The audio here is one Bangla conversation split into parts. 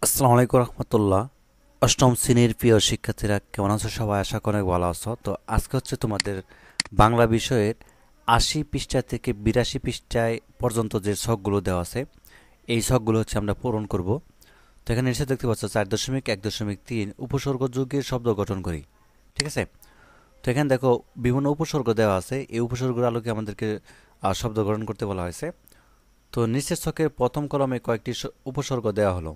আসসালামু আলাইকুম রহমতুল্লাহ। অষ্টম শ্রেণীর প্রিয় শিক্ষার্থীরা কেমন আছো? সবাই আশা করে অনেক ভালো আছো। তো আজকে হচ্ছে তোমাদের বাংলা বিষয়ের ৮০ পৃষ্ঠা থেকে ৮২ পৃষ্ঠায় পর্যন্ত যে ছকগুলো দেওয়া আছে, এই ছকগুলো হচ্ছে আমরা পূরণ করব। তো এখানে নিচে দেখতে পাচ্ছ ৪.১.৩ উপসর্গ যুগের শব্দ গঠন করি। ঠিক আছে? তো এখানে দেখো বিভিন্ন উপসর্গ দেওয়া আছে, এই উপসর্গের আলোকে আমাদেরকে শব্দ গঠন করতে বলা হয়েছে। তো নিচের ছকের প্রথম কলমে কয়েকটি উপসর্গ দেওয়া হলো।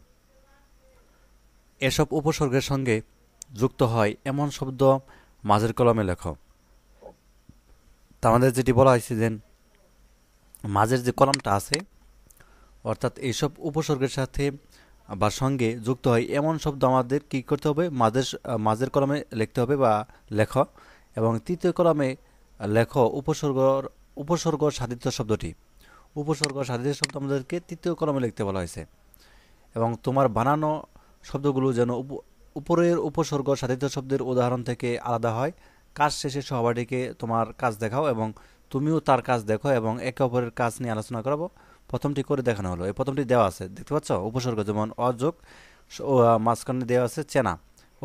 এসব উপসর্গের সঙ্গে যুক্ত হয় এমন শব্দ মাঝের কলমে লেখো। তা আমাদের যেটি বলা হয়েছে যে মাঝের যে কলমটা আছে, অর্থাৎ এইসব উপসর্গের সাথে বা সঙ্গে যুক্ত হয় এমন শব্দ আমাদের কি করতে হবে, মাঝের কলমে লিখতে হবে বা লেখ। এবং তৃতীয় কলমে লেখো উপসর্গ সাধিত শব্দটি। উপসর্গ সাধিত শব্দ আমাদেরকে তৃতীয় কলমে লিখতে বলা হয়েছে। এবং তোমার বানানো শব্দগুলো যেন উপরের উপসর্গ সাধিত শব্দের উদাহরণ থেকে আলাদা হয়। কাজ শেষে সহপাঠীকে তোমার কাজ দেখাও এবং তুমিও তার কাজ দেখো এবং একে অপরের কাজ নিয়ে আলোচনা করাবো। প্রথমটি করে দেখানো হলো। এই প্রথমটি দেওয়া আছে, দেখতে পাচ্ছ? উপসর্গ যেমন অযোগ, মাঝখানে দেওয়া আছে চেনা।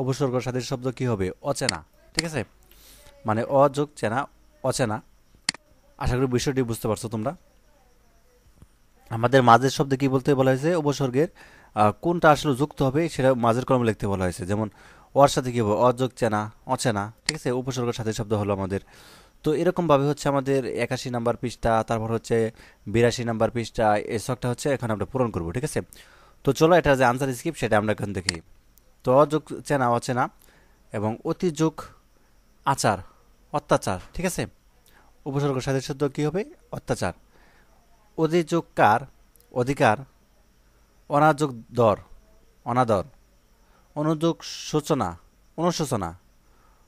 উপসর্গ সাধিত শব্দ কি হবে? অচেনা। ঠিক আছে? মানে অযোগ চেনা, অচেনা। আশা করি বিষয়টি বুঝতে পারছো তোমরা। আমাদের মাঝের শব্দে কি বলতে বলা হয়েছে? উপসর্গের কোনটা আসলে যুক্ত হবে সেটা মাঝের কলমে লিখতে বলা হয়েছে। যেমন ওর সাথে কি হবে? অযোগ চেনা, অচেনা। ঠিক আছে? উপসর্গের সাথে শব্দ হলো আমাদের। তো এরকমভাবে হচ্ছে আমাদের ৮১ নম্বর পৃষ্ঠা, তারপর হচ্ছে ৮২ নম্বর পৃষ্ঠা, এই ছকটা হচ্ছে এখন আমরা পূরণ করবো। ঠিক আছে? তো চলো এটা যে আনসার স্কিপ সেটা আমরা এখন দেখি। তো অযোগ চেনা, অচেনা এবং অতিযোগ আচার, অত্যাচার। ঠিক আছে? উপসর্গের সাথে শব্দ কি হবে? অত্যাচার। অধিযোগ কার? অধিকার। অনাযোগ দর, অনাদর। অনুযোগ সূচনা, অনুশোচনা।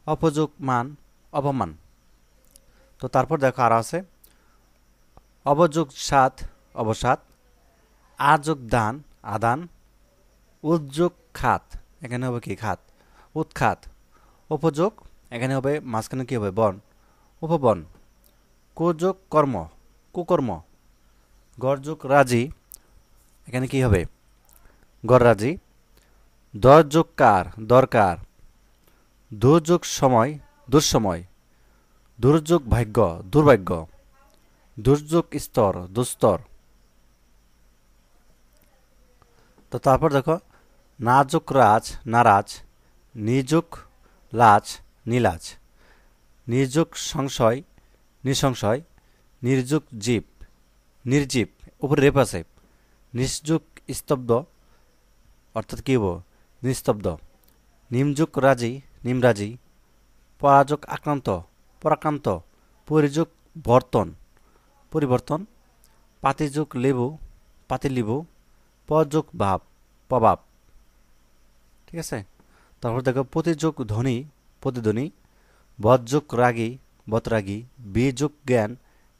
অপযোগ মান, অপমান। তো তারপর দেখো আর আছে অবযোগ সাত, অবসাদ। আযোগ দান, আদান। উদ্যোগ খাত, এখানে হবে কি? খাত, উৎখাত। উপযোগ, এখানে হবে মাঝখানে কি হবে? বন, উপবন। কুযোগ কর্ম, কুকর্ম। গরযোগ রাজি, এখানে কি হবে? গররাজি। দরযোগ কার, দরকার। দুর্যোগ সময়, দুঃসময়। দুর্যোগ ভাগ্য, দুর্ভাগ্য। দুর্যোগ স্তর, দুস্তর। তো তারপর দেখো নাযোগ রাজ, নারাজ। নিযোগ লাজ, নীলাজ। নির্যোগ সংশয়, নিঃসংশয়। নির্যোগ জীব, নির্জীব। উপরে রেপ আছে। নিঃযোগ স্তব্ধ, অর্থাৎ কি হবো? নিস্তব্ধ। নিমযোগ রাজি, নিমরাজি। পরাযোগ আক্রান্ত, পরাক্রান্ত। পরিযোগ বর্তন, পরিবর্তন। পাতিযোগ লেবু, পাতিলেবু। পযোগ ভাব, প্রভাব। ঠিক আছে? তারপর দেখো প্রতিযোগ ধ্বনি, প্রতিধ্বনি। বদযোগ রাগী, বতরাগী। বিযোগ জ্ঞান,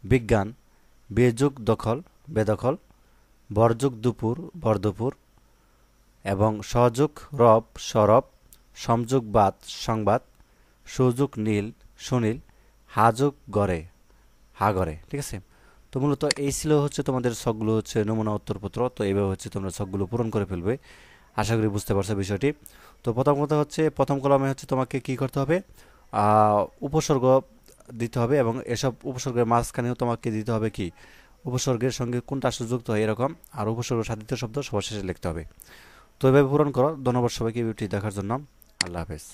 বিজ্ঞান। বেযোগ দখল, বেদখল। বরযোগ দুপুর, বরদুপুর। এবং সযোগ রব, সরব। সমযোগ বাদ, সংবাদ। সুযোগ নীল, সুনীল। হাযোগ গড়ে, হাগরে। ঠিক আছে? তো মূলত এই ছিল হচ্ছে তোমাদের ছকগুলো হচ্ছে নমুনা উত্তরপত্র। তো এইভাবে হচ্ছে তোমরা ছকগুলো পূরণ করে ফেলবে। আশা করি বুঝতে পারছো বিষয়টি। তো প্রথম কথা হচ্ছে প্রথম কলমে হচ্ছে তোমাকে কি করতে হবে? উপসর্গ দিতে হবে এবং এসব উপসর্গের মাঝখানেও তোমাকে দিতে হবে কি? উপসর্গের সঙ্গে কোনটা আসলে যুক্ত হয় এরকম। আর উপসর্গ সাধিত শব্দ সবার শেষে লিখতে হবে। তো এভাবে পূরণ করো। ধন্যবাদ সবাইকে ভিডিওটি দেখার জন্য। আল্লাহ হাফেজ।